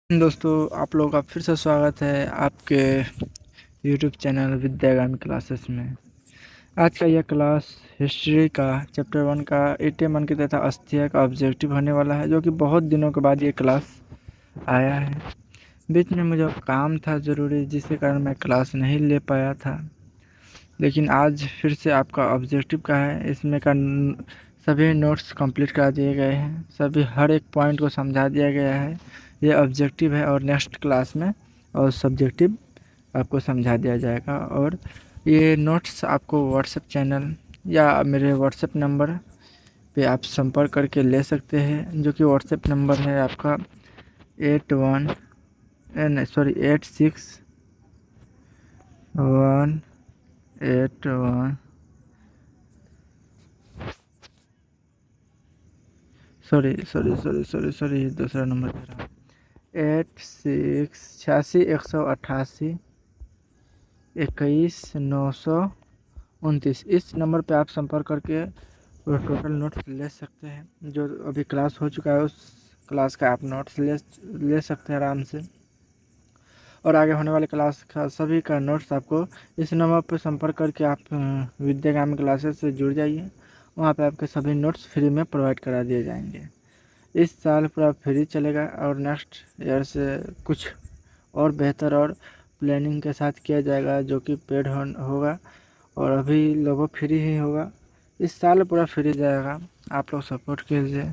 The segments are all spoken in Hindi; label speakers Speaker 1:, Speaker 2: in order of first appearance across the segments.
Speaker 1: दोस्तों, आप लोगों का फिर से स्वागत है आपके यूट्यूब चैनल विद्यागामी क्लासेस में। आज का यह क्लास हिस्ट्री का चैप्टर 1 का ईटे मन की तथा अस्थिया का ऑब्जेक्टिव होने वाला है, जो कि बहुत दिनों के बाद ये क्लास आया है। बीच में मुझे काम था ज़रूरी, जिसके कारण मैं क्लास नहीं ले पाया था, लेकिन आज फिर से आपका ऑब्जेक्टिव का है। इसमें का सभी नोट्स कंप्लीट करा दिए गए हैं, सभी हर एक पॉइंट को समझा दिया गया है। ये ऑब्जेक्टिव है और नेक्स्ट क्लास में और सब्जेक्टिव आपको समझा दिया जाएगा। और ये नोट्स आपको व्हाट्सएप चैनल या मेरे व्हाट्सएप नंबर पे आप संपर्क करके ले सकते हैं, जो कि व्हाट्सएप नंबर है आपका 86 1 सॉरी दूसरा नंबर दे रहा हूँ। 86 86 88 21 929। इस नंबर पे आप संपर्क करके टोटल नोट्स ले सकते हैं। जो अभी क्लास हो चुका है उस क्लास का आप नोट्स ले सकते हैं आराम से, और आगे होने वाले क्लास का सभी का नोट्स आपको इस नंबर पर संपर्क करके आप विद्यागामी क्लासेस से जुड़ जाइए। वहाँ पे आपके सभी नोट्स फ्री में प्रोवाइड करा दिए जाएंगे। इस साल पूरा फ्री चलेगा और नेक्स्ट ईयर से कुछ और बेहतर और प्लानिंग के साथ किया जाएगा, जो कि पेड होगा, और अभी लोगों फ्री ही होगा। इस साल पूरा फ्री जाएगा। आप लोग सपोर्ट कीजिए।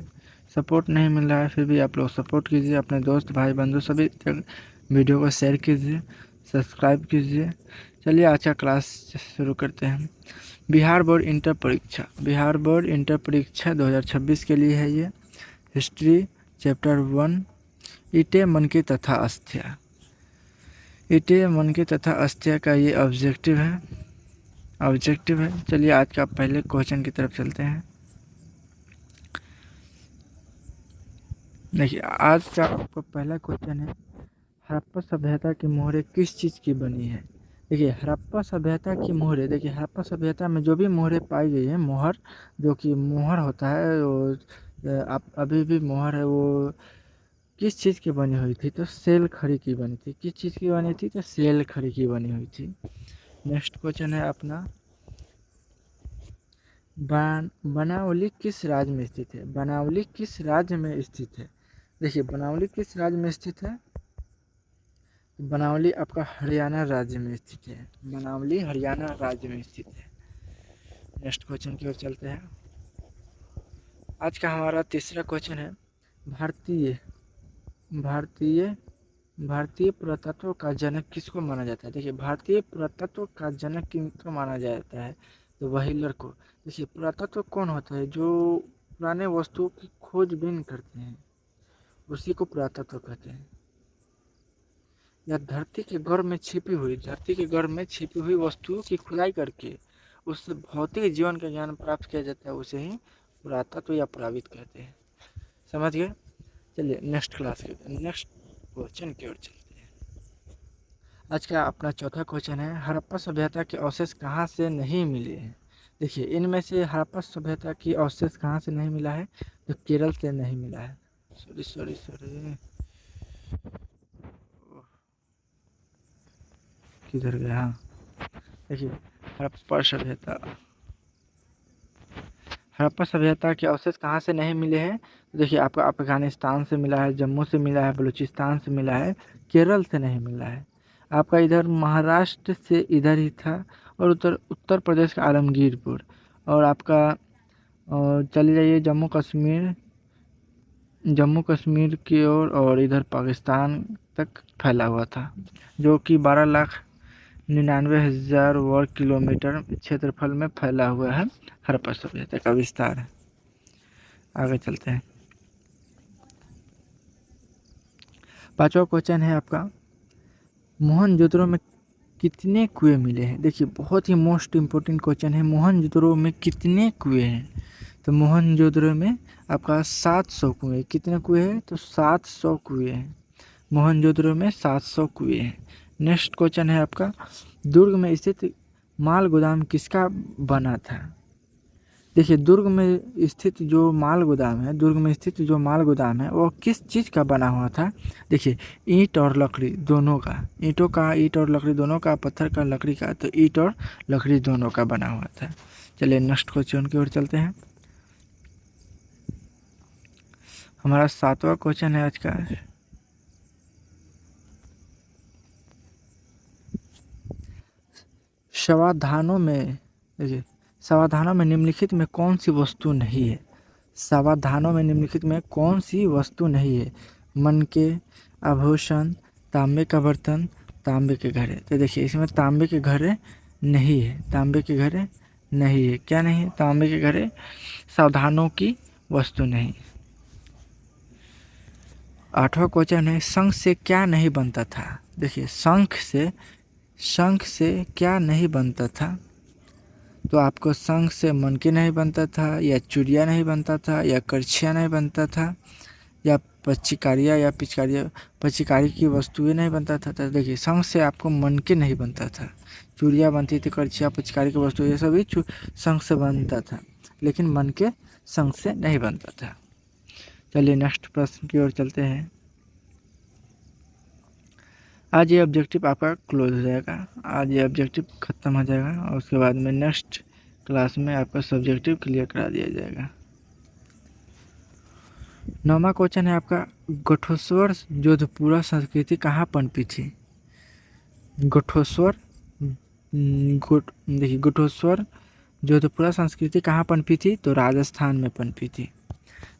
Speaker 1: सपोर्ट नहीं मिल रहा है फिर भी आप लोग सपोर्ट कीजिए। अपने दोस्त भाई बंधु सभी तक वीडियो को शेयर कीजिए, सब्सक्राइब कीजिए। चलिए आज का क्लास शुरू करते हैं। बिहार बोर्ड इंटर परीक्षा 2026 के लिए है ये हिस्ट्री चैप्टर 1 ईटे मनकी तथा अस्थिया। ईटे मनकी तथा अस्थिया का ये ऑब्जेक्टिव है। चलिए आज का पहले क्वेश्चन की तरफ चलते हैं। देखिए, आज का आपका पहला क्वेश्चन है, हड़प्पा सभ्यता की मोहरें किस चीज़ की बनी है। देखिए, हड़प्पा सभ्यता की मोहरें, देखिए हड़प्पा सभ्यता में जो भी मोहरें पाई गई है, मोहर जो कि मोहर होता है वो आप अभी भी मोहर है, वो किस चीज़ की बनी हुई थी, तो सेल खड़ी की बनी थी। किस चीज़ की बनी थी, तो सेल खड़ी की बनी हुई थी। नेक्स्ट क्वेश्चन है अपना, बनावली किस राज्य में स्थित है। बनावली किस राज्य में स्थित है। देखिए, बनावली किस राज्य में स्थित है, बनावली आपका हरियाणा राज्य में स्थित है। बनावली हरियाणा राज्य में स्थित है। नेक्स्ट क्वेश्चन की ओर चलते हैं। आज का हमारा तीसरा क्वेश्चन है, भारतीय भारतीय भारतीय पुरातत्व का जनक किसको माना जाता है। देखिए, भारतीय पुरातत्व का जनक किसको माना जाता है, तो व्हीलर को। देखिए, पुरातत्व कौन होता है, जो पुराने वस्तुओं की खोजबीन करते हैं, उसी को पुरातत्व कहते हैं। या धरती के गर्भ में छिपी हुई वस्तुओं की खुदाई करके उससे भौतिक जीवन का ज्ञान प्राप्त किया जाता है, उसे ही पुरातत्व या पुरावित कहते हैं। समझ गए। चलिए नेक्स्ट क्वेश्चन की ओर चलते हैं। आज का अपना चौथा क्वेश्चन है, हड़प्पा सभ्यता के अवशेष कहाँ से नहीं मिले हैं। देखिए, इनमें से हड़प्पा सभ्यता की अवशेष कहाँ से नहीं मिला है, तो केरल से नहीं मिला है। सॉरी किधर गया। हाँ, देखिए, हड़प्पा सभ्यता के अवशेष कहाँ से नहीं मिले हैं। देखिए, आपका अफगानिस्तान से मिला है, जम्मू से मिला है, बलूचिस्तान से मिला है, केरल से नहीं मिला है। आपका इधर महाराष्ट्र से इधर ही था, और उत्तर प्रदेश का आलमगीरपुर, और आपका चले जाइए जम्मू कश्मीर की ओर, और इधर पाकिस्तान तक फैला हुआ था, जो कि 12,99,000 वर्ग किलोमीटर क्षेत्रफल में फैला हुआ है। हड़प्पा सभ्यता का विस्तार है। आगे चलते हैं। पांचवा क्वेश्चन है आपका, मोहनजोदड़ो में कितने कुएं मिले हैं। देखिए, बहुत ही मोस्ट इम्पोर्टेंट क्वेश्चन है, मोहनजोदड़ो में कितने कुएं हैं। तो मोहनजोदड़ो में आपका 700 कुएं। कितने कुएं हैं, तो 700 कुएं हैं। मोहनजोदड़ो में 700 कुएं हैं। नेक्स्ट क्वेश्चन है आपका, दुर्ग में स्थित माल गोदाम किसका बना था। देखिए दुर्ग में स्थित जो माल गोदाम है, दुर्ग में स्थित जो माल गोदाम है वो किस चीज़ का बना हुआ था? देखिए ईंट और लकड़ी दोनों का, ईंट और लकड़ी दोनों का, पत्थर का लकड़ी का, तो ईंट और लकड़ी दोनों का बना हुआ था। चलिए नेक्स्ट क्वेश्चन की ओर चलते हैं। हमारा 7वां क्वेश्चन है आज का। समाधानों में, देखिए समाधानों में निम्नलिखित में कौन सी वस्तु नहीं है? समाधानों में निम्नलिखित में कौन सी वस्तु नहीं है? मन के आभूषण, तांबे का बर्तन, तांबे के घड़े। तो देखिए इसमें तांबे के घड़े नहीं है, तांबे के घड़े नहीं है। क्या नहीं है? तांबे के घड़े सावधानों की वस्तु नहीं। 8वां क्वेश्चन है, शंख से क्या नहीं बनता था? देखिए शंख से क्या नहीं बनता था? तो आपको शंख से मनकी नहीं बनता था, या चूड़िया नहीं बनता था, या करछिया नहीं बनता था, या पिचकारी की वस्तुएं नहीं बनता था। तो देखिए शंख से आपको मनकी नहीं बनता था, चूड़िया बनती थी, करछिया पिचकारी की वस्तु ये सभी शंख से बनता था, लेकिन मन के शंख से नहीं बनता था। चलिए नेक्स्ट प्रश्न की ओर चलते हैं। आज ये ऑब्जेक्टिव आपका क्लोज हो जाएगा, आज ये ऑब्जेक्टिव ख़त्म हो जाएगा और उसके बाद में नेक्स्ट क्लास में आपका सब्जेक्टिव क्लियर करा दिया जाएगा। 9वां क्वेश्चन है आपका, गठोस्वर जोधपुरा संस्कृति कहाँ पनपी थी? देखिए गठोस्वर जोधपुरा संस्कृति कहाँ पनपी थी? तो राजस्थान में पनपी थी।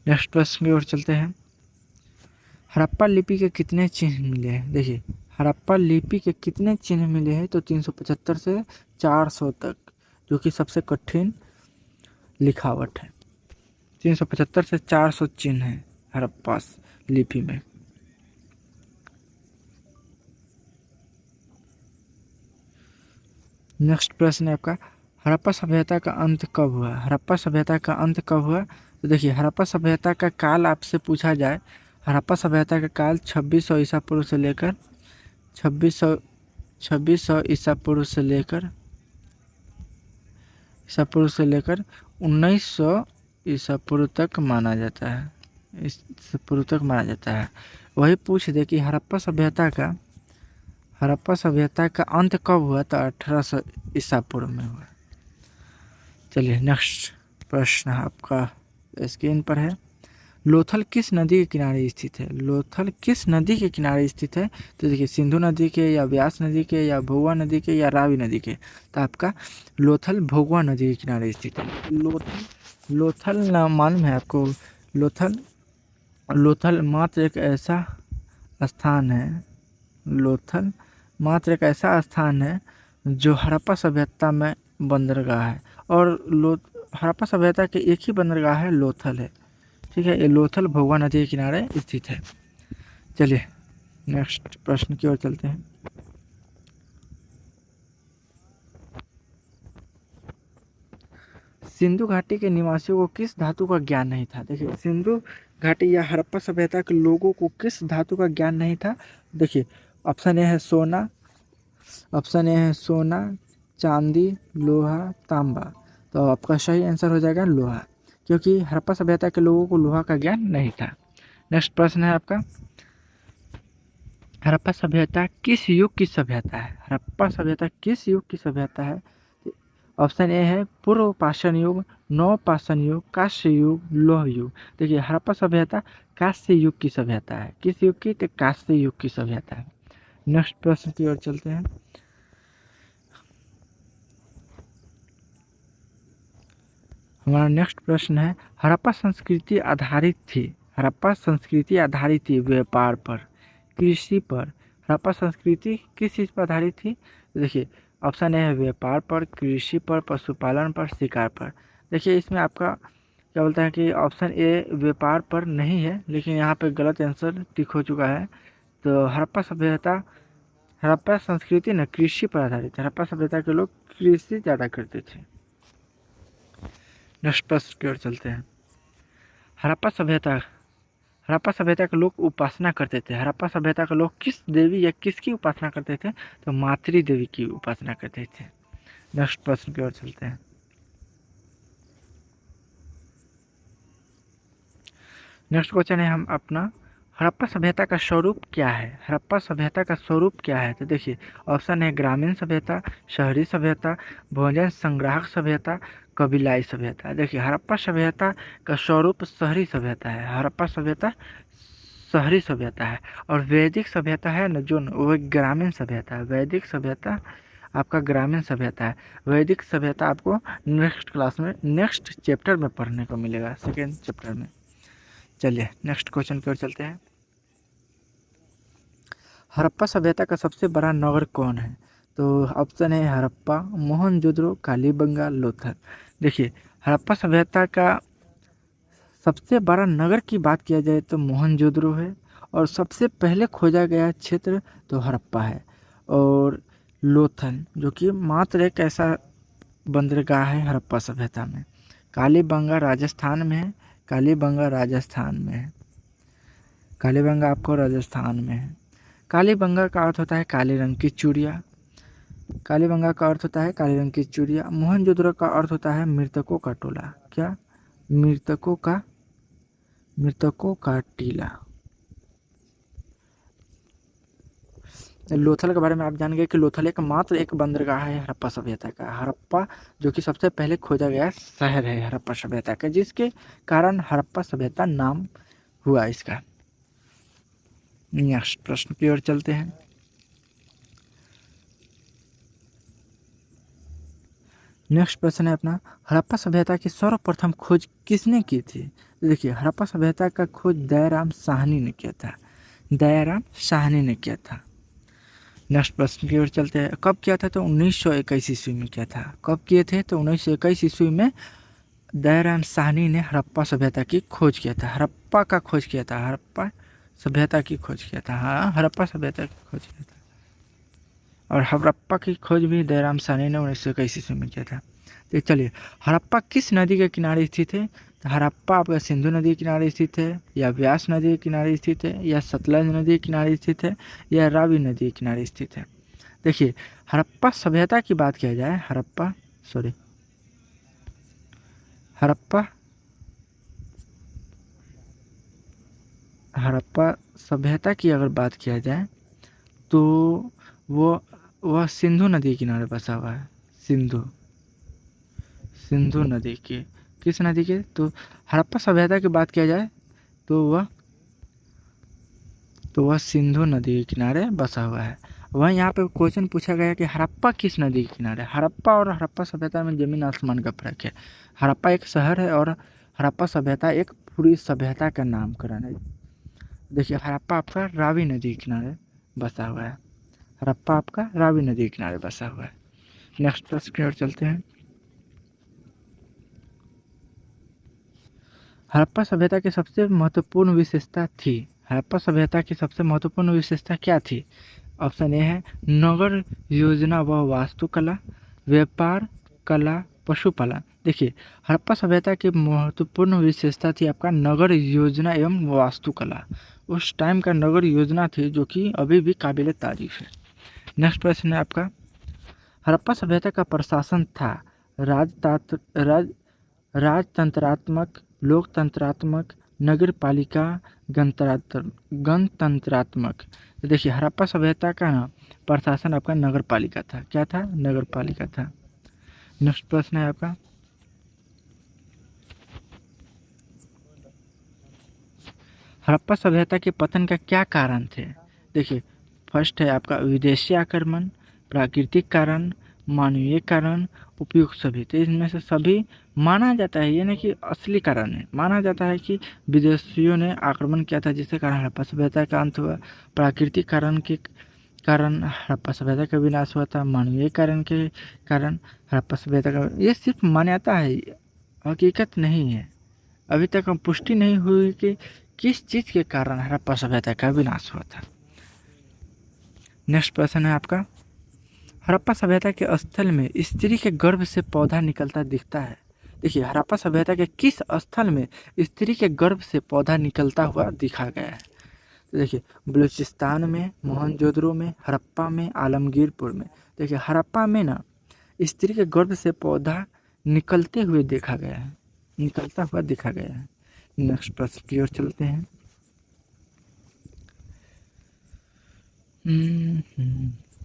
Speaker 1: नेक्स्ट प्रश्न की ओर चलते हैं। हड़प्पा लिपि के कितने चिन्ह मिले हैं? देखिए हड़प्पा लिपि के कितने चिन्ह मिले हैं? तो 375 से 400 तक, जो कि सबसे कठिन लिखावट है। 375 से 400 चिन्ह है हड़प्पा लिपि में। नेक्स्ट प्रश्न है आपका, हड़प्पा सभ्यता का अंत कब हुआ? हड़प्पा सभ्यता का अंत कब हुआ? तो देखिए हड़प्पा सभ्यता का काल आपसे पूछा जाए, हड़प्पा सभ्यता का काल 2600 ईसा पूर्व से लेकर 2600 ईसा पूर्व से लेकर 1900 ईसा पूर्व तक माना जाता है, ईसा पूर्व तक माना जाता है। वही पूछ दे कि हड़प्पा सभ्यता का अंत कब हुआ? तो 1800 ईसा पूर्व में हुआ। चलिए नेक्स्ट प्रश्न आपका स्क्रीन पर है। लोथल किस नदी के किनारे स्थित है? लोथल किस नदी के किनारे स्थित है? तो देखिए सिंधु नदी के, या व्यास नदी के, या भोगवा नदी के, या रावी नदी के। तो आपका लोथल भोगवा नदी के किनारे स्थित है। लोथल नाम मालूम है आपको? लोथल मात्र एक ऐसा स्थान है, लोथल मात्र एक ऐसा स्थान है जो हड़प्पा सभ्यता में बंदरगाह है, और हड़प्पा सभ्यता के एक ही बंदरगाह है, लोथल है। ठीक है, ये लोथल भोगवा नदी के किनारे स्थित है। चलिए नेक्स्ट प्रश्न की ओर चलते हैं। सिंधु घाटी के निवासियों को किस धातु का ज्ञान नहीं था? देखिए सिंधु घाटी या हड़प्पा सभ्यता के लोगों को किस धातु का ज्ञान नहीं था? देखिए ऑप्शन ए है सोना, चांदी, लोहा, तांबा। तो आपका सही आंसर हो जाएगा लोहा, क्योंकि हड़प्पा सभ्यता के लोगों को लोहा का ज्ञान नहीं था। नेक्स्ट प्रश्न है आपका, हड़प्पा सभ्यता किस युग की सभ्यता है? हड़प्पा सभ्यता किस युग की सभ्यता है? ऑप्शन ए है पूर्व पाषाण युग, नव पाषाण युग, कांस्य युग, लौह युग। देखिए हड़प्पा सभ्यता कांस्य युग की सभ्यता है। किस युग की? तो कांस्य युग की सभ्यता है। नेक्स्ट प्रश्न की ओर चलते हैं। हमारा नेक्स्ट प्रश्न है, हड़प्पा संस्कृति आधारित थी व्यापार पर, कृषि पर। हड़प्पा संस्कृति किस चीज़ पर आधारित थी? देखिए ऑप्शन ए है व्यापार पर, कृषि पर, पशुपालन पर, शिकार पर। देखिए इसमें आपका क्या बोलता है कि ऑप्शन ए व्यापार पर नहीं है, लेकिन यहाँ पे गलत आंसर टिक हो चुका है। तो हड़प्पा संस्कृति न कृषि पर आधारित है। हड़प्पा सभ्यता के लोग कृषि ज़्यादा करते थे। नेक्स्ट प्रश्न की ओर चलते हैं। हड़प्पा सभ्यता के लोग उपासना करते थे। हड़प्पा सभ्यता के लोग किस देवी या किसकी उपासना करते थे? तो मातृ देवी की उपासना करते थे। नेक्स्ट प्रश्न की ओर चलते हैं। नेक्स्ट क्वेश्चन है हम अपना, हड़प्पा सभ्यता का स्वरूप क्या है? हड़प्पा सभ्यता का स्वरूप क्या है? तो देखिए ऑप्शन है ग्रामीण सभ्यता, शहरी सभ्यता, भोजन संग्राहक सभ्यता, कबीलाई सभ्यता। देखिए हड़प्पा सभ्यता का स्वरूप शहरी सभ्यता है। हड़प्पा सभ्यता शहरी सभ्यता है और वैदिक सभ्यता है न जो वो ग्रामीण सभ्यता है। वैदिक सभ्यता आपका ग्रामीण सभ्यता है। वैदिक सभ्यता आपको नेक्स्ट क्लास में नेक्स्ट चैप्टर में पढ़ने को मिलेगा, सेकेंड चैप्टर में। चलिए नेक्स्ट क्वेश्चन की ओर चलते हैं। हड़प्पा सभ्यता का सबसे बड़ा नगर कौन है? तो ऑप्शन है हड़प्पा, मोहनजोदड़ो, कालीबंगा, लोथल। देखिए हड़प्पा सभ्यता का सबसे बड़ा नगर की बात किया जाए तो मोहनजोदड़ो है और सबसे पहले खोजा गया क्षेत्र तो हड़प्पा है। और लोथल जो कि मात्र एक ऐसा बंदरगाह है हड़प्पा सभ्यता में। कालीबंगा राजस्थान में है। कालीबंगा राजस्थान में है। कालीबंगा आपको राजस्थान में है। कालीबंगा का अर्थ होता है काले रंग की चूड़िया। कालीबंगा का अर्थ होता है काले रंग की चूड़िया। मोहनजोदड़ो का अर्थ होता है मृतकों का टोला। क्या? मृतकों का टीला। लोथल के बारे में आप जान गए कि लोथल एक मात्र एक बंदरगाह है हड़प्पा सभ्यता का। हड़प्पा जो कि सबसे पहले खोजा गया शहर है हड़प्पा सभ्यता का, जिसके कारण हड़प्पा सभ्यता नाम हुआ इसका। नेक्स्ट प्रश्न की ओर चलते हैं। नेक्स्ट प्रश्न है अपना, हड़प्पा सभ्यता की सर्वप्रथम खोज किसने की थी? तो देखिए हड़प्पा सभ्यता का खोज दयाराम साहनी ने किया था। दयाराम साहनी ने किया था। नेक्स्ट प्रश्न की ओर चलते हैं। कब किया था? तो 1921 ईस्वी में किया था। कब किए थे? तो 1921 ईस्वी में दयाराम साहनी ने हड़प्पा सभ्यता की खोज किया था। हड़प्पा का खोज किया था। हड़प्पा सभ्यता की खोज किया था। हाँ, हड़प्पा सभ्यता की खोज किया था। और हड़प्पा की खोज भी दयाराम साहनी ने 1921 ईस्वी में किया था। तो चलिए हड़प्पा किस नदी के किनारे स्थित है? तो हड़प्पा आपका सिंधु नदी के किनारे स्थित है, या व्यास नदी के किनारे स्थित है, या सतलज नदी के किनारे स्थित है, या रावी नदी के किनारे स्थित है। देखिए हड़प्पा सभ्यता की बात किया जाए, हड़प्पा सभ्यता की अगर बात किया जाए तो वह सिंधु नदी के किनारे बसा हुआ है। सिंधु नदी के, किस नदी के? तो हड़प्पा सभ्यता की बात किया जाए तो वह सिंधु नदी के किनारे बसा हुआ है। वह यहाँ पे क्वेश्चन पूछा गया कि हड़प्पा किस नदी के किनारे? हड़प्पा और हड़प्पा सभ्यता में जमीन आसमान का फर्क है। हड़प्पा एक शहर है और हड़प्पा सभ्यता एक पूरी सभ्यता का नामकरण है। देखिए हड़प्पा आपका रावी नदी के किनारे बसा हुआ है। हड़प्पा आपका रावी नदी के किनारे बसा हुआ है। नेक्स्ट प्रश्न की ओर चलते हैं। हड़प्पा सभ्यता की सबसे महत्वपूर्ण विशेषता थी। हड़प्पा सभ्यता की सबसे महत्वपूर्ण विशेषता क्या थी? ऑप्शन ए है नगर योजना व वास्तुकला, व्यापार, कला, पशुपालन। देखिए हड़प्पा सभ्यता की महत्वपूर्ण विशेषता थी आपका नगर योजना एवं वास्तुकला। उस टाइम का नगर योजना थी जो कि अभी भी काबिल तारीफ है। नेक्स्ट प्रश्न है आपका, हड़प्पा सभ्यता का प्रशासन था राजतंत्रात्मक, लोकतंत्रात्मक, नगर पालिका, गणतंत्रात्मक। तो देखिए हड़प्पा सभ्यता का ना प्रशासन आपका नगर पालिका था। क्या था? नगर पालिका था। नेक्स्ट प्रश्न है आपका, हड़प्पा सभ्यता के पतन का क्या कारण थे? देखिए फर्स्ट है आपका विदेशी आक्रमण, प्राकृतिक कारण, मानवीय कारण, उपयुक्त सभी। तो इनमें से सभी माना जाता है, यानी कि असली कारण है। माना जाता है कि विदेशियों ने आक्रमण किया था जिसके कारण हड़प्पा सभ्यता का अंत हुआ। प्राकृतिक कारण के कारण हड़प्पा सभ्यता का विनाश हुआ था। मानवीय कारण के कारण हड़प्पा सभ्यता का, ये सिर्फ मान्यता है, हकीकत नहीं है। अभी तक हम पुष्टि नहीं हुई कि किस चीज़ के कारण हड़प्पा सभ्यता का विनाश हुआ था। नेक्स्ट प्रश्न है आपका, हड़प्पा सभ्यता के स्थल में स्त्री के गर्भ से पौधा निकलता दिखता है। देखिए हड़प्पा सभ्यता के किस स्थल में स्त्री के गर्भ से पौधा निकलता हुआ दिखा गया है? तो देखिए बलूचिस्तान में, मोहनजोदड़ो में, हड़प्पा में, आलमगीरपुर में। देखिए हड़प्पा में ना स्त्री के गर्भ से पौधा निकलते हुए देखा गया है, निकलता हुआ दिखा गया है। नेक्स्ट प्रश्न की ओर चलते हैं।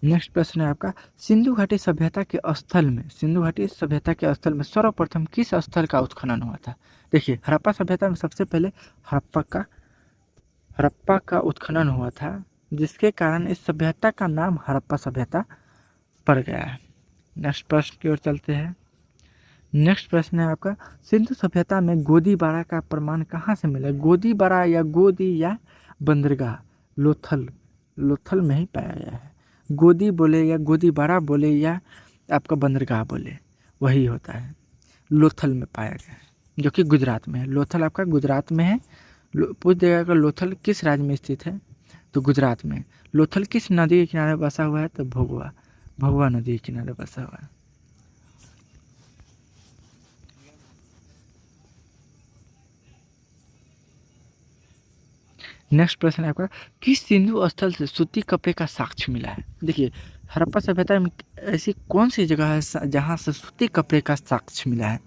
Speaker 1: नेक्स्ट प्रश्न है आपका, सिंधु घाटी सभ्यता के स्थल में, सिंधु घाटी सभ्यता के स्थल में सर्वप्रथम किस स्थल का उत्खनन हुआ था? देखिए, हड़प्पा सभ्यता में सबसे पहले हड़प्पा का उत्खनन हुआ था, जिसके कारण इस सभ्यता का नाम हड़प्पा सभ्यता पड़ गया है। नेक्स्ट प्रश्न की ओर चलते हैं। नेक्स्ट प्रश्न है आपका, सिंधु सभ्यता में गोदीबारा का प्रमाण कहाँ से मिला? गोदीबारा या गोदी या बंदरगाह लोथल, लोथल में ही पाया गया है। गोदी बोले या गोदीबारा बोले या आपका बंदरगाह बोले, वही होता है, लोथल में पाया गया है, जो कि गुजरात में है। लोथल आपका गुजरात में है। पूछ देगा कि लोथल किस राज्य में स्थित है, तो गुजरात में। लोथल किस नदी के किनारे बसा हुआ है, तो भभुआ, भभुआ नदी के किनारे बसा हुआ है। नेक्स्ट प्रश्न है आपका, किस सिंधु स्थल से सूती कपड़े का साक्ष्य मिला है? देखिए, हड़प्पा सभ्यता में ऐसी कौन सी जगह है जहाँ से सूती कपड़े का साक्ष्य मिला है?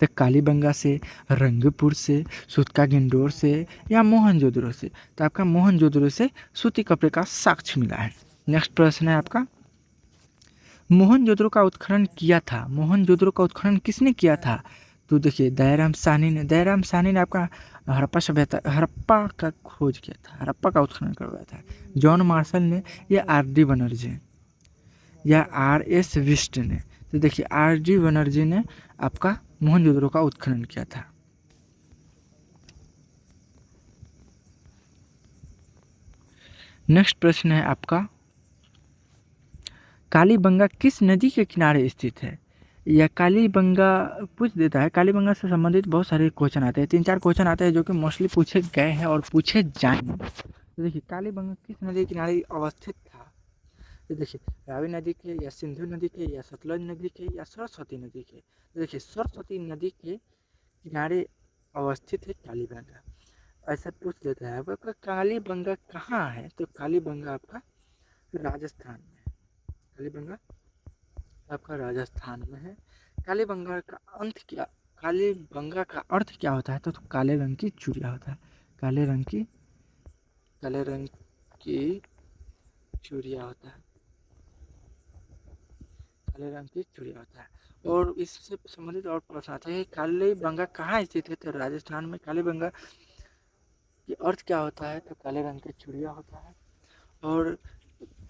Speaker 1: तो कालीबंगा से, रंगपुर से, सूतका गिंडोर से या मोहनजोदड़ो से? तो आपका मोहनजोदड़ो से सूती कपड़े का साक्ष्य मिला है। नेक्स्ट प्रश्न है आपका, मोहनजोदड़ो का उत्खनन किया था, मोहनजोदड़ो का उत्खनन किसने किया था? तो देखिए, दयाराम साहनी ने, दयाराम साहनी ने आपका हड़प्पा सभ्यता, हड़प्पा का खोज किया था, हड़प्पा का उत्खनन करवाया था। जॉन मार्शल ने या आर.डी. बनर्जी या आर.एस. विस्ट ने? तो देखिए, आर.डी. बनर्जी ने आपका मोहनजोदड़ो का उत्खनन किया था। नेक्स्ट प्रश्न है आपका, कालीबंगा किस नदी के किनारे स्थित है? या कालीबंगा पूछ देता है। कालीबंगा से संबंधित बहुत सारे क्वेश्चन आते हैं, 3-4 क्वेश्चन आते हैं जो कि मोस्टली पूछे गए हैं और पूछे जाएंगे। तो देखिए, कालीबंगा किस नदी के किनारे अवस्थित था? तो देखिए, रावी नदी के या सिंधु नदी के या सतलज नदी के या सरस्वती नदी के? तो देखिए, सरस्वती नदी के किनारे अवस्थित है कालीबंगा। ऐसा पूछ लेता है आपका, कालीबंगा कहाँ है? तो कालीबंगा आपका राजस्थान में है। कालीबंगा आपका राजस्थान में है। कालीबंगा का अंत क्या, कालीबंगा का अर्थ क्या होता है? तो काले रंग की चूड़िया होता है। काले रंग की चूड़िया होता है। काले रंग की चूड़िया होता है। और इससे संबंधित और प्रश्न आता है, कालीबंगा कहाँ स्थित है? तो राजस्थान में। कालीबंगा की अर्थ क्या होता है? तो काले रंग की चूड़िया होता है। और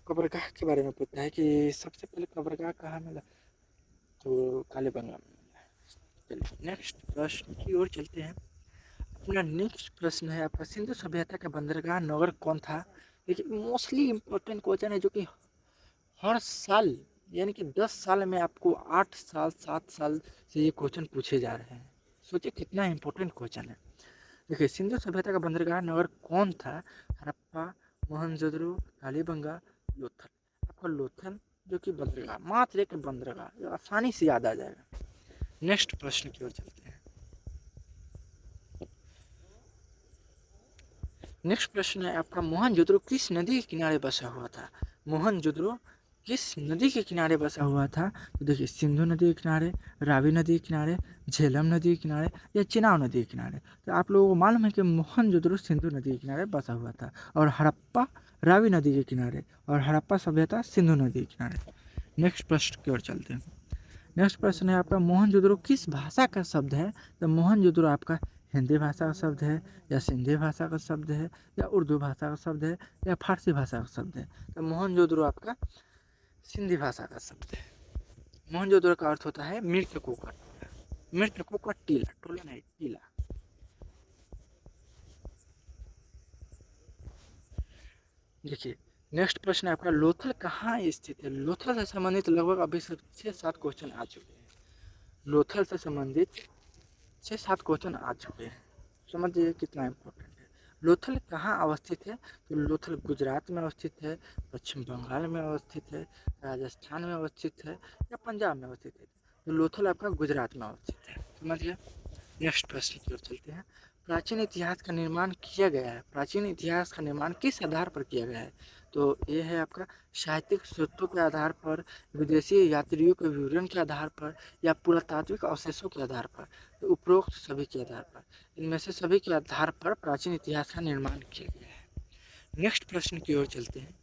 Speaker 1: कब्रगाह के बारे में पूछता है कि सबसे पहले कब्रगाह कहाँ मिला? तो कालीबंगा में मिला। चलिए, नेक्स्ट प्रश्न की ओर चलते हैं। अपना नेक्स्ट प्रश्न है आपका, सिंधु सभ्यता का बंदरगाह नगर कौन था? देखिए, मोस्टली इम्पोर्टेंट क्वेश्चन है, जो कि हर साल यानी कि 10 साल में आपको 8 साल 7 साल से ये क्वेश्चन पूछे जा रहे हैं। सोचिए कितना इम्पोर्टेंट क्वेश्चन है। देखिए, सिंधु सभ्यता का बंदरगाह नगर कौन था? हड़प्पा, मोहनजोदड़ो, कालीबंगा, लोथल। आपका लोथल जो कि बंदरगाह, मात्र एक बंदरगाह, जो आसानी से याद आ जाएगा। नेक्स्ट प्रश्न की ओर चलते हैं। नेक्स्ट प्रश्न है आपका, मोहनजोदड़ो किस नदी के किनारे बसा हुआ था? मोहनजोदड़ो किस नदी के किनारे बसा हुआ था? तो देखिए, सिंधु नदी के किनारे, रावी नदी के किनारे, झेलम नदी के किनारे या चिनाब नदी के किनारे? तो आप लोगों को मालूम है कि मोहनजोदड़ो सिंधु नदी के किनारे बसा हुआ था, और हड़प्पा रावी नदी के किनारे, और हड़प्पा सभ्यता सिंधु नदी के किनारे। नेक्स्ट प्रश्न की ओर चलते हैं। नेक्स्ट प्रश्न है आपका, मोहनजोदड़ो किस भाषा का शब्द है? तो मोहनजोदड़ो आपका हिंदी भाषा का शब्द है, या सिंधी भाषा का शब्द है, या उर्दू भाषा का शब्द है, या फारसी भाषा का शब्द है? तो मोहनजोदड़ो आपका सिंधी भाषा का शब्द है। मोहनजोदड़ो का अर्थ होता है मृतकों का टीला, मृतकों का टीला, टोला नहीं, टीला। देखिए, नेक्स्ट प्रश्न है आपका, लोथल कहाँ स्थित है? लोथल से संबंधित लगभग अभी से 6-7 क्वेश्चन आ चुके हैं। लोथल से संबंधित 6-7 क्वेश्चन आ चुके हैं। समझिए कितना इम्पोर्टेंट है। लोथल कहाँ अवस्थित है? तो लोथल गुजरात में अवस्थित है, पश्चिम बंगाल में अवस्थित है, राजस्थान में अवस्थित है, या पंजाब में अवस्थित है? तो लोथल आपका गुजरात में अवस्थित है। समझ गया। नेक्स्ट प्रश्न की ओर चलते हैं। प्राचीन इतिहास का निर्माण किया गया है, प्राचीन इतिहास का निर्माण किस आधार पर किया गया है? तो ये है आपका साहित्यिक स्रोतों के आधार पर, विदेशी यात्रियों के विवरण के आधार पर या पुरातात्विक अवशेषों के आधार पर, तो उपरोक्त सभी के आधार पर, इनमें से सभी के आधार पर प्राचीन इतिहास का निर्माण किया गया है। नेक्स्ट प्रश्न की ओर चलते हैं।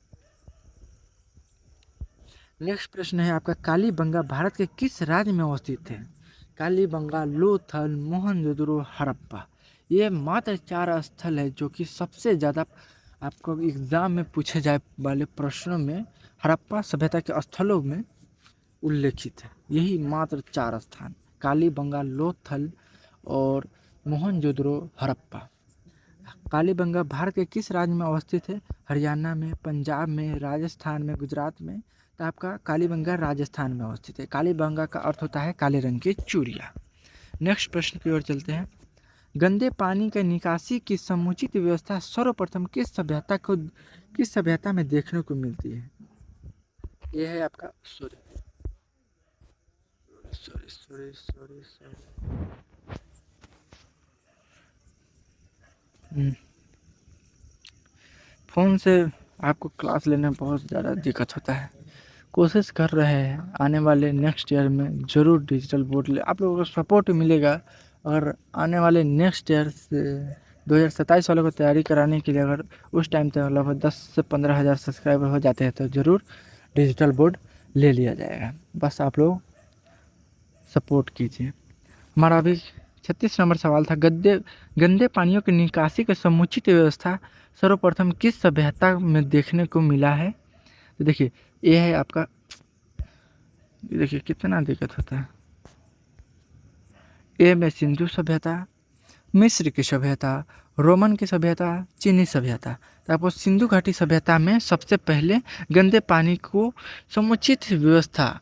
Speaker 1: नेक्स्ट प्रश्न है आपका, कालीबंगा भारत के किस राज्य में अवस्थित है? कालीबंगा, लोथल, मोहनजोदड़ो, हड़प्पा। ये मात्र 4 स्थल है जो कि सबसे ज़्यादा आपको एग्जाम में पूछे जाए वाले प्रश्नों में हड़प्पा सभ्यता के स्थलों में उल्लेखित है। यही मात्र 4 स्थान, कालीबंगा, लोथल और मोहनजोदड़ो, हड़प्पा। कालीबंगा भारत के किस राज्य में अवस्थित है? हरियाणा में, पंजाब में, राजस्थान में, गुजरात में। तो आपका कालीबंगा राजस्थान में अवस्थित है। कालीबंगा का अर्थ होता है काले रंग की चूड़ियाँ। नेक्स्ट प्रश्न की ओर चलते हैं। गंदे पानी के निकासी की समुचित व्यवस्था सर्वप्रथम किस सभ्यता में देखने को मिलती है? यह है आपका सॉरी फ़ोन से आपको क्लास लेने में बहुत ज़्यादा दिक्कत होता है। कोशिश कर रहे हैं आने वाले नेक्स्ट ईयर में ज़रूर डिजिटल बोर्ड ले, आप लोगों को सपोर्ट मिलेगा। अगर आने वाले नेक्स्ट ईयर से 2027 वालों को तैयारी कराने के लिए अगर उस टाइम तक लगभग 10 से 15 हज़ार सब्सक्राइबर हो जाते हैं तो ज़रूर डिजिटल बोर्ड ले लिया जाएगा। बस आप लोग सपोर्ट कीजिए। हमारा अभी 36 नंबर सवाल था, गंदे पानियों की निकासी की समुचित व्यवस्था सर्वप्रथम किस सभ्यता में देखने को मिला है? तो देखिए ये है आपका, देखिए कितना दिक्कत होता है। ए में सिंधु सभ्यता, मिस्र की सभ्यता, रोमन की सभ्यता, चीनी सभ्यता। तो आपको सिंधु घाटी सभ्यता में सबसे पहले गंदे पानी को समुचित व्यवस्था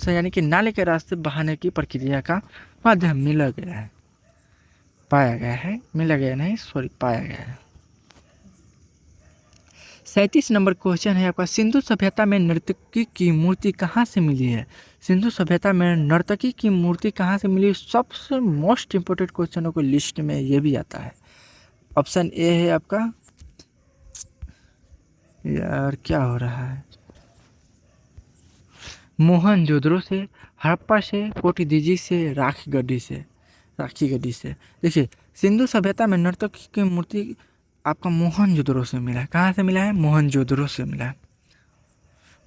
Speaker 1: यानी कि नाले के रास्ते बहाने की प्रक्रिया का माध्यम पाया गया है। 37 नंबर क्वेश्चन है आपका, सिंधु सभ्यता में नर्तकी की मूर्ति कहाँ से मिली है? सिंधु सभ्यता में नर्तकी की मूर्ति कहाँ से मिली? सबसे मोस्ट इम्पोर्टेंट क्वेश्चनों को लिस्ट में ये भी आता है। ऑप्शन ए है आपका, यार क्या हो रहा है, मोहनजोदड़ो से, हड़प्पा से, कोटिदीजी से, राखी गड्ढी से। देखिए सिंधु सभ्यता में नर्तकी की मूर्ति आपका मोहनजोदड़ो से मिला है। कहाँ से मिला है? मोहनजोदड़ो से मिला है।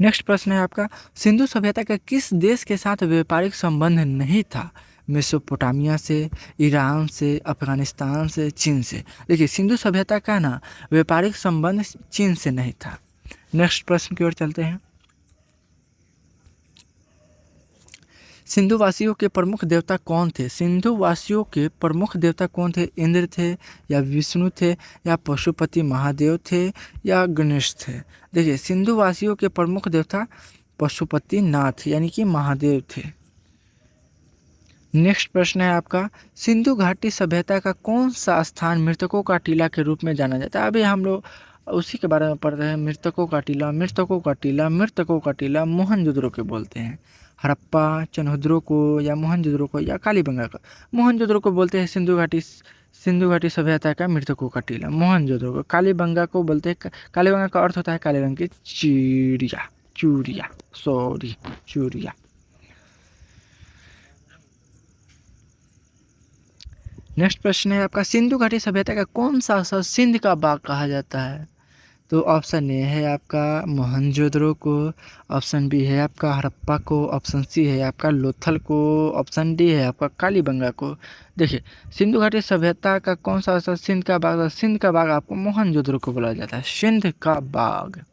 Speaker 1: नेक्स्ट प्रश्न है आपका, सिंधु सभ्यता का किस देश के साथ व्यापारिक संबंध नहीं था? मेसोपोटामिया से, ईरान से, अफगानिस्तान से, चीन से। देखिए सिंधु सभ्यता का ना व्यापारिक संबंध चीन से नहीं था। नेक्स्ट प्रश्न की ओर चलते हैं। सिंधु वासियों के प्रमुख देवता कौन थे? सिंधु वासियों के प्रमुख देवता कौन थे? इंद्र थे या विष्णु थे या पशुपति महादेव थे या गणेश थे? देखिए सिंधु वासियों के प्रमुख देवता पशुपति नाथ यानी कि महादेव थे। नेक्स्ट प्रश्न है आपका, सिंधु घाटी सभ्यता का कौन सा स्थान मृतकों का टीला के रूप में जाना जाता है? अभी हम लोग उसी के बारे में पढ़ रहे हैं। मृतकों का टीला मोहनजोदड़ो के बोलते हैं। हड़प्पा, चनहुद्रो को या मोहनजोदड़ो को या कालीबंगा को। मोहनजोदड़ो को बोलते हैं सिंधु घाटी सभ्यता का मृतकों का टीला, मोहनजोदड़ो को। कालीबंगा को बोलते हैं, कालीबंगा का अर्थ होता है काले रंग की चूड़िया। नेक्स्ट प्रश्न है आपका, सिंधु घाटी सभ्यता का कौन सा शहर सिंध का बाग कहा जाता है? तो ऑप्शन ए है आपका मोहनजोदड़ो को, ऑप्शन बी है आपका हड़प्पा को, ऑप्शन सी है आपका लोथल को, ऑप्शन डी है आपका कालीबंगा को। देखिए सिंधु घाटी सभ्यता का कौन सा शहर सिंध का बाग? सिंध का बाग आपको मोहनजोदड़ो को बोला जाता है, सिंध का बाग।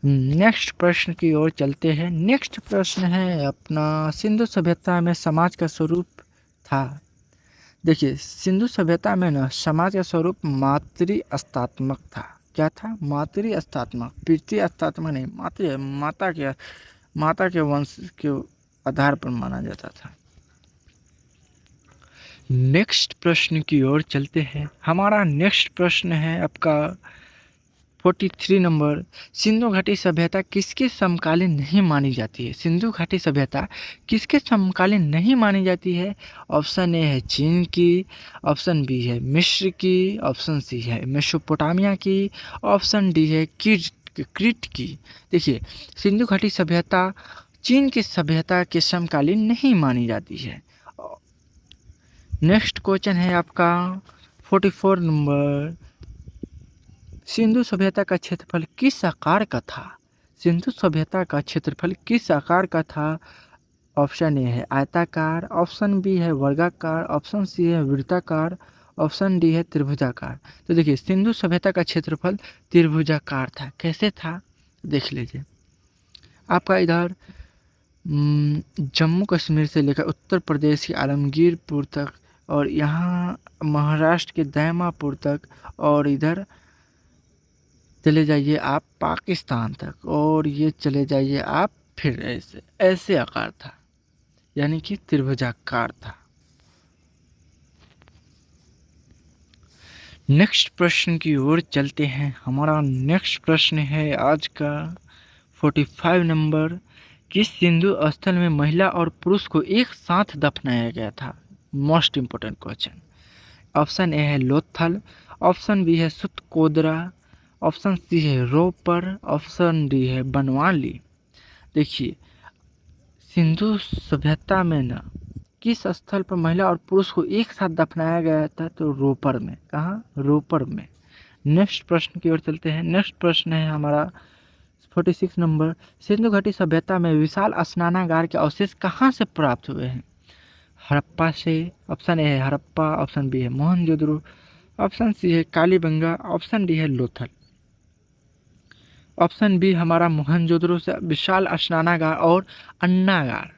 Speaker 1: नेक्स्ट प्रश्न की ओर चलते हैं। नेक्स्ट प्रश्न है अपना, सिंधु सभ्यता में समाज का स्वरूप था। देखिए सिंधु सभ्यता में ना समाज का स्वरूप मातृअस्तात्मक था। क्या था? मातृअस्तात्मक, पितृअस्तात्मक नहीं, माता के वंश के आधार पर माना जाता था। नेक्स्ट प्रश्न की ओर चलते हैं। हमारा नेक्स्ट प्रश्न है आपका 43 नंबर, सिंधु घाटी सभ्यता किसके समकालीन नहीं मानी जाती है? सिंधु घाटी सभ्यता किसके समकालीन नहीं मानी जाती है? ऑप्शन ए है चीन की, ऑप्शन बी है मिस्र की, ऑप्शन सी है मेसोपोटामिया की, ऑप्शन डी है क्रीट की। देखिए, सिंधु घाटी सभ्यता चीन की सभ्यता के समकालीन नहीं मानी जाती है। नेक्स्ट क्वेश्चन है आपका 44 नंबर, सिंधु सभ्यता का क्षेत्रफल किस आकार का था? सिंधु सभ्यता का क्षेत्रफल किस आकार का था? ऑप्शन ए है आयताकार, ऑप्शन बी है वर्गाकार, ऑप्शन सी है वृत्ताकार, ऑप्शन डी है त्रिभुजाकार। तो देखिए, सिंधु सभ्यता का क्षेत्रफल त्रिभुजाकार था। कैसे था देख लीजिए। आपका इधर जम्मू कश्मीर से लेकर उत्तर प्रदेश के आलमगीरपुर तक, और यहाँ महाराष्ट्र के दैमापुर तक, और इधर चले जाइए आप पाकिस्तान तक, और ये चले जाइए आप फिर ऐसे ऐसे आकार था, यानी कि त्रिभुजाकार था। नेक्स्ट प्रश्न की ओर चलते हैं। हमारा नेक्स्ट प्रश्न है आज का 45 नंबर, किस सिंधु स्थल में महिला और पुरुष को एक साथ दफनाया गया था? Most important question. Option A है लोथल, ऑप्शन बी है सुतकोदरा, ऑप्शन सी है रोपर, ऑप्शन डी है बनवाली। देखिए, सिंधु सभ्यता में ना किस स्थल पर महिला और पुरुष को एक साथ दफनाया गया था? तो रोपर में। कहाँ? रोपर में। नेक्स्ट प्रश्न की ओर चलते हैं। नेक्स्ट प्रश्न है हमारा 46 नंबर, सिंधु घाटी सभ्यता में विशाल स्नानागार के अवशेष कहाँ से प्राप्त हुए हैं? हड़प्पा से। ऑप्शन ए है हड़प्पा, ऑप्शन बी है मोहनजोदड़ो, ऑप्शन सी है कालीबंगा, ऑप्शन डी है लोथल। ऑप्शन बी हमारा मोहनजोदड़ो से विशाल स्नानागार और अन्नागार,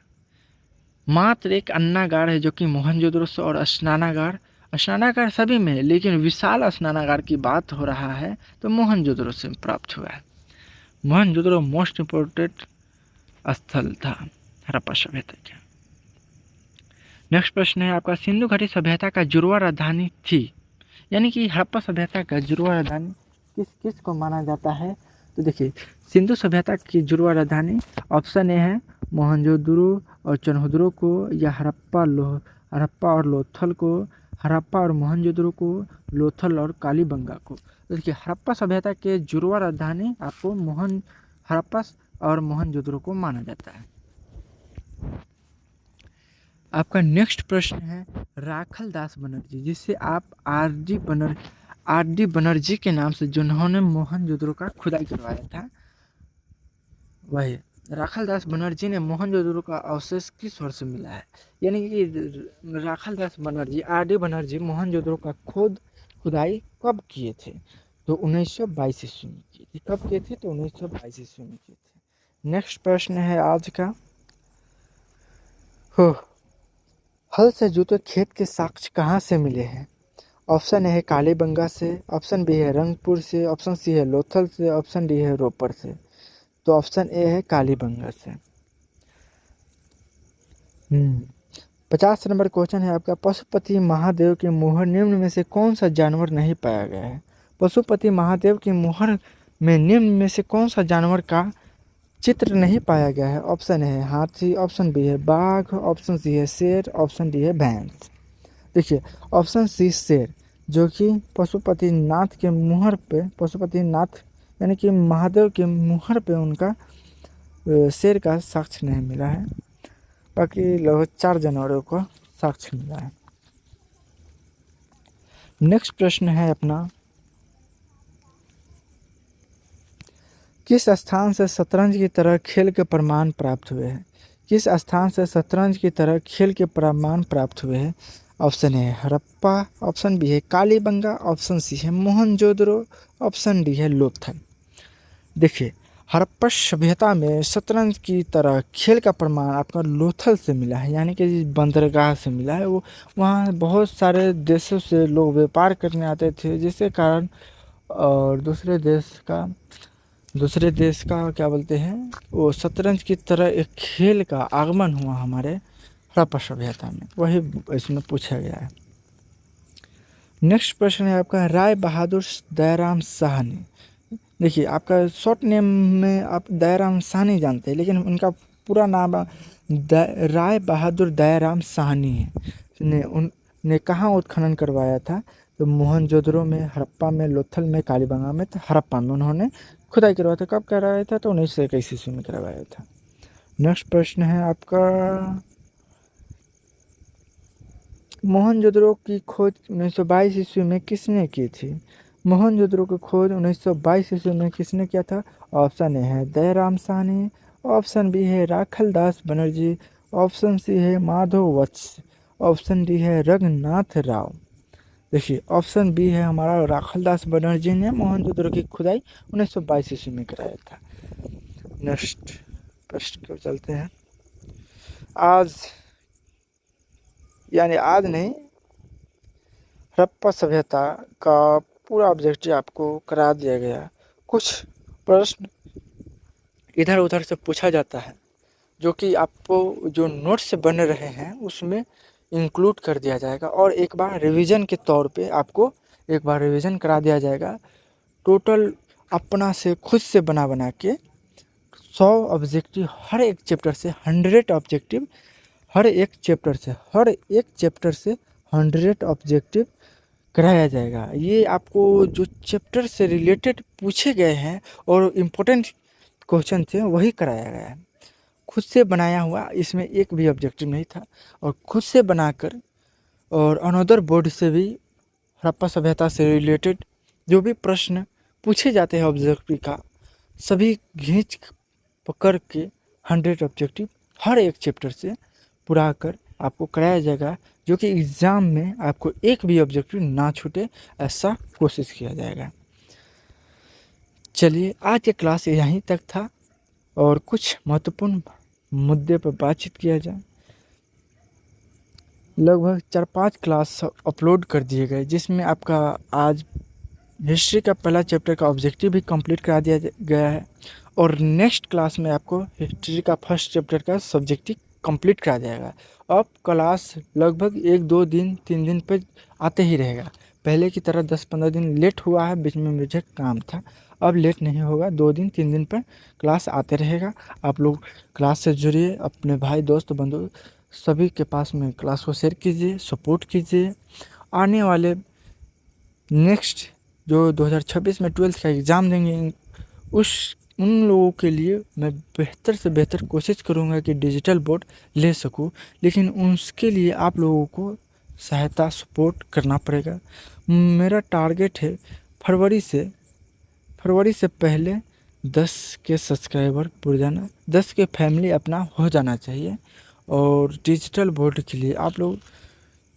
Speaker 1: मात्र एक अन्नागार है जो कि मोहनजोदड़ो से, और स्नानागार सभी में है, लेकिन विशाल स्नानागार की बात हो रहा है तो मोहनजोदड़ो से प्राप्त हुआ है। मोहनजोदड़ो मोस्ट इम्पोर्टेंट स्थल था हड़प्पा सभ्यता का। नेक्स्ट प्रश्न है आपका, सिंधु घाटी सभ्यता का जुड़वा राजधानी थी, यानी कि हड़प्पा सभ्यता का जुड़वा राजधानी किस किस को माना जाता है? तो देखिए, सिंधु सभ्यता की जुड़वा राजधानी ऑप्शन ए है मोहनजोदड़ो और चन्हुदरो को, या हड़प्पा और लोथल को, हड़प्पा और मोहनजोदड़ो को, लोथल और कालीबंगा को। तो देखिए, हड़प्पा सभ्यता के जुड़वा राजधानी आपको हड़प्पा और मोहनजोदड़ो को माना जाता है। आपका नेक्स्ट प्रश्न है राखल दास बनर्जी, जिससे आप आर डी बनर्जी के नाम से, जिन्होंने मोहनजोदड़ो का खुदाई करवाया था, वही राखल दास बनर्जी ने मोहनजोदड़ो का अवशेष किस वर्ष से मिला है? यानी कि राखल दास बनर्जी, आर डी बनर्जी मोहनजोदड़ो का खुदाई कब किए थे? तो 1922 ईस्वी में किए थे। कब किए थे? तो 1922 ईस्वी में किए थे। नेक्स्ट प्रश्न है आज का, हल से जुते खेत के साक्ष्य कहाँ से मिले हैं? ऑप्शन ए है कालीबंगा से, ऑप्शन बी है रंगपुर से, ऑप्शन सी है लोथल से, ऑप्शन डी है रोपर से। तो ऑप्शन ए है कालीबंगा से। 50 नंबर क्वेश्चन है आपका, पशुपति महादेव के मुहर निम्न में से कौन सा जानवर नहीं पाया गया है? पशुपति महादेव के मुहर में निम्न में से कौन सा जानवर का चित्र नहीं पाया गया है? ऑप्शन है हाथी, ऑप्शन बी है बाघ, ऑप्शन सी है शेर, ऑप्शन डी है भैंस। देखिए, ऑप्शन सी शेर, जो कि पशुपतिनाथ के मुहर पे, पशुपतिनाथ यानी कि महादेव के मुहर पे उनका शेर का साक्ष्य नहीं मिला है, बाकी लगभग 4 जानवरों को साक्ष्य मिला है। नेक्स्ट प्रश्न है अपना, किस स्थान से शतरंज की तरह खेल के प्रमाण प्राप्त हुए हैं? किस स्थान से शतरंज की तरह खेल के प्रमाण प्राप्त हुए हैं? Option A Harappa, option B है कालीबंगा, ऑप्शन सी है मोहनजोदड़ो, ऑप्शन डी है लोथल। देखिए, हड़प्पा सभ्यता में शतरंज की तरह खेल का प्रमाण आपका लोथल से मिला है, यानी कि बंदरगाह से मिला है। वो वहाँ बहुत सारे देशों से लोग व्यापार करने आते थे, जिसके कारण, और दूसरे देश का क्या बोलते हैं, वो शतरंज की तरह एक खेल का आगमन हुआ हमारे हड़प्पा सभ्यता में, वही इसमें पूछा गया है। नेक्स्ट प्रश्न है आपका, राय बहादुर दयाराम शाह ने देखिए आपका शॉर्ट नेम में आप दयाराम साहनी जानते हैं, लेकिन उनका पूरा नाम राय बहादुर दयाराम साहनी है। ने कहाँ उत्खनन करवाया था? तो मोहनजोदड़ो में, हड़प्पा में, लोथल में, कालीबंगा में, तो हड़प्पा में उन्होंने खुदाई करवाया था। कब करवाया था? तो 1921 ईस्वी में करवाया था। नेक्स्ट प्रश्न है आपका, मोहनजोदड़ो की खोज 1922 ईस्वी में किसने की थी? मोहनजोदड़ो की खोज 1922 ईस्वी में किसने किया था? ऑप्शन ए है दयाराम साहनी, ऑप्शन बी है राखलदास बनर्जी, ऑप्शन सी है माधव वत्स, ऑप्शन डी है रघुनाथ राव। देखिए ऑप्शन बी है हमारा राखलदास बनर्जी ने मोहनजोदड़ो की खुदाई 1922 ईस्वी में कराया था। नेक्स्ट प्रश्न को चलते हैं। आज यानी आज नहीं, हड़प्पा सभ्यता का पूरा ऑब्जेक्टिव आपको करा दिया गया। कुछ प्रश्न इधर उधर से पूछा जाता है जो कि आपको जो नोट्स बन रहे हैं उसमें इंक्लूड कर दिया जाएगा, और एक बार रिवीजन के तौर पे आपको एक बार रिवीजन करा दिया जाएगा। टोटल अपना से खुद से बना के 100 ऑब्जेक्टिव हर एक चैप्टर से, 100 ऑब्जेक्टिव हर एक चैप्टर से 100 ऑब्जेक्टिव कराया जाएगा। ये आपको जो चैप्टर से रिलेटेड पूछे गए हैं और इम्पोर्टेंट क्वेश्चन थे वही कराया गया है। खुद से बनाया हुआ, इसमें एक भी ऑब्जेक्टिव नहीं था, और खुद से बनाकर और अनदर बोर्ड से भी हड़प्पा सभ्यता से रिलेटेड जो भी प्रश्न पूछे जाते हैं ऑब्जेक्टिव का, सभी खींच पकड़ के 100 ऑब्जेक्टिव हर एक चैप्टर से पूरा कर आपको कराया जाएगा, जो कि एग्ज़ाम में आपको एक भी ऑब्जेक्टिव ना छूटे, ऐसा कोशिश किया जाएगा। चलिए आज के क्लास यहीं तक था, और कुछ महत्वपूर्ण मुद्दे पर बातचीत किया जाए। लगभग 4-5 क्लास अपलोड कर दिए गए, जिसमें आपका आज हिस्ट्री का पहला चैप्टर का ऑब्जेक्टिव भी कंप्लीट करा दिया गया है, और नेक्स्ट क्लास में आपको हिस्ट्री का फर्स्ट चैप्टर का सब्जेक्टिव कंप्लीट करा जाएगा। अब क्लास लगभग 1-2 दिन 3 दिन पे आते ही रहेगा। पहले की तरह 10-15 दिन लेट हुआ है, बीच में मुझे काम था, अब लेट नहीं होगा। 2 दिन 3 दिन पर क्लास आते रहेगा। आप लोग क्लास से जुड़िए, अपने भाई दोस्त बंधु सभी के पास में क्लास को शेयर कीजिए, सपोर्ट कीजिए। आने वाले नेक्स्ट जो 2026 में 12th का एग्ज़ाम देंगे, उन लोगों के लिए मैं बेहतर से बेहतर कोशिश करूंगा कि डिजिटल बोर्ड ले सकूं, लेकिन उसके लिए आप लोगों को सहायता सपोर्ट करना पड़ेगा। मेरा टारगेट है फरवरी से पहले 10 के सब्सक्राइबर पूरे जाना, 10 के फैमिली अपना हो जाना चाहिए। और डिजिटल बोर्ड के लिए आप लोग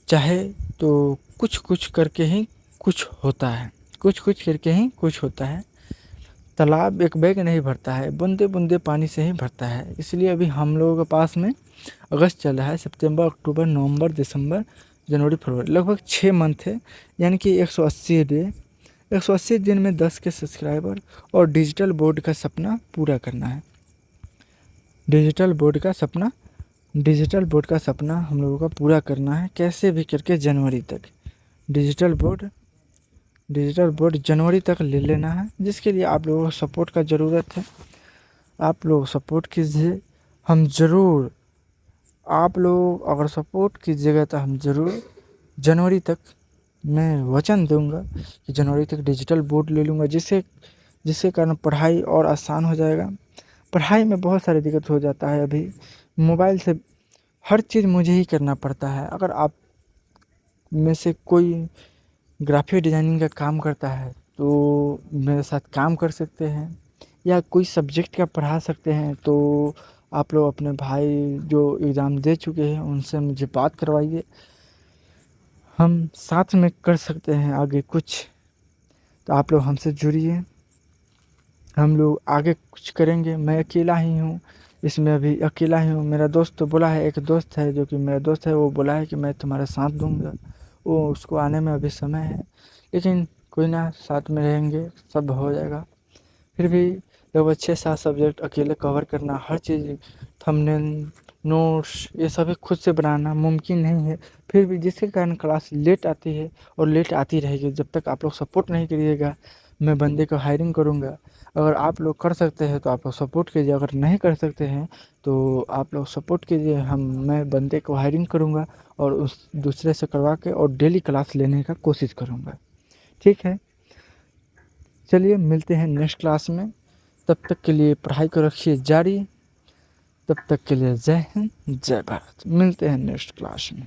Speaker 1: चाहे तो कुछ करके ही कुछ होता है, कुछ करके ही कुछ होता है। तालाब एक बैग नहीं भरता है, बूंदे बूंदे पानी से ही भरता है। इसलिए अभी हम लोगों के पास में अगस्त चल रहा है, सितंबर, अक्टूबर, नवंबर, दिसंबर, जनवरी, फरवरी, लगभग 6 मंथ है, यानी कि 180 दिन में 10 के सब्सक्राइबर और डिजिटल बोर्ड का सपना पूरा करना है। डिजिटल बोर्ड का सपना हम लोगों का पूरा करना है, कैसे भी करके जनवरी तक डिजिटल बोर्ड जनवरी तक ले लेना है, जिसके लिए आप लोगों को सपोर्ट का ज़रूरत है। आप लोग सपोर्ट कीजिए, हम ज़रूर, आप लोग अगर सपोर्ट कीजिएगा तो हम ज़रूर जनवरी तक, मैं वचन दूंगा कि जनवरी तक डिजिटल बोर्ड ले लूँगा, जिसके कारण पढ़ाई और आसान हो जाएगा। पढ़ाई में बहुत सारी दिक्कत हो जाता है, अभी मोबाइल से हर चीज़ मुझे ही करना पड़ता है। अगर आप में से कोई ग्राफिक डिज़ाइनिंग का काम करता है तो मेरे साथ काम कर सकते हैं, या कोई सब्जेक्ट का पढ़ा सकते हैं, तो आप लोग अपने भाई जो एग्ज़ाम दे चुके हैं उनसे मुझे बात करवाइए, हम साथ में कर सकते हैं आगे कुछ। तो आप लोग हमसे जुड़िए, हम लोग आगे कुछ करेंगे। मैं अकेला ही हूँ इसमें, अभी अकेला ही हूँ। मेरा दोस्त तो बोला है, एक दोस्त है जो कि मेरा दोस्त है, वो बोला है कि मैं तुम्हारा साथ दूंगा। वो उसको आने में अभी समय है, लेकिन कोई ना, साथ में रहेंगे, सब हो जाएगा। फिर भी लगभग 6-7 सब्जेक्ट अकेले कवर करना, हर चीज़ थंबनेल, नोट्स, ये सभी खुद से बनाना मुमकिन नहीं है। फिर भी जिसके कारण क्लास लेट आती है और लेट आती रहेगी, जब तक आप लोग सपोर्ट नहीं करिएगा मैं बंदे को हायरिंग करूँगा। अगर आप लोग कर सकते हैं तो आप लोग सपोर्ट कीजिए, अगर नहीं कर सकते हैं तो आप लोग सपोर्ट कीजिए। मैं बंदे को हायरिंग करूँगा और उस दूसरे से करवा के और डेली क्लास लेने का कोशिश करूँगा। ठीक है, चलिए मिलते हैं नेक्स्ट क्लास में। तब तक के लिए पढ़ाई को रखिए जारी। तब तक के लिए जय हिंद, जय भारत। मिलते हैं नेक्स्ट क्लास में।